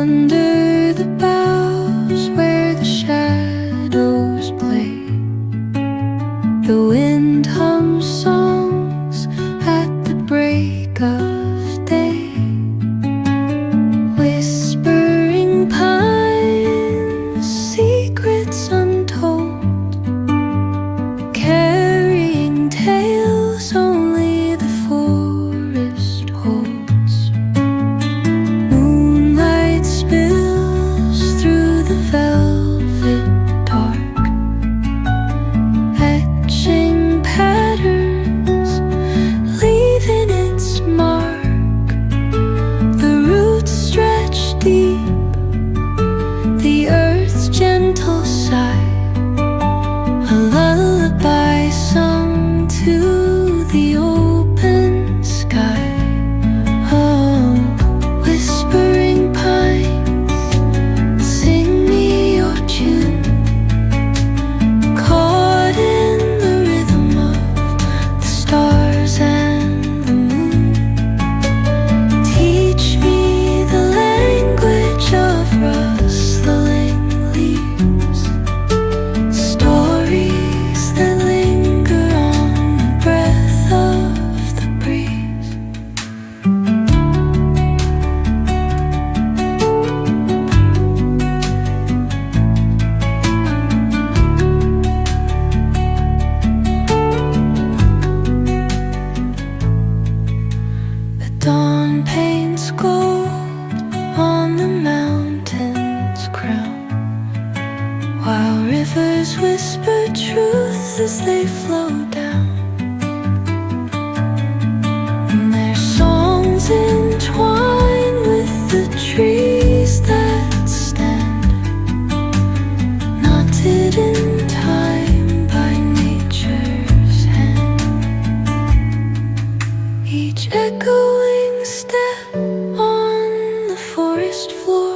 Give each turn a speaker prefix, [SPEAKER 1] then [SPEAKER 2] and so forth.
[SPEAKER 1] Under the boughs where the shadows play, the wind hums songs at the break of day. Whispering pines, secrets untold, carrying tales only the forest holds. Moonlight spills through the velvet dark, etching patterns, leaving its mark. The roots stretch deep, the earth's gentle sigh, a lullaby sung to the open sky. Oh, whispering pines, sing me your tune, caught in the rhythm of the stars and the moon. Teach me the language of rustling leaves, stories that linger on the breath of the breeze. The dawn paints gold on the mountain's crown, while rivers whisper truth as they flow down. And their songs entwine with the trees that stand, knotted in time by nature's hand. Each echoing step on the forest floor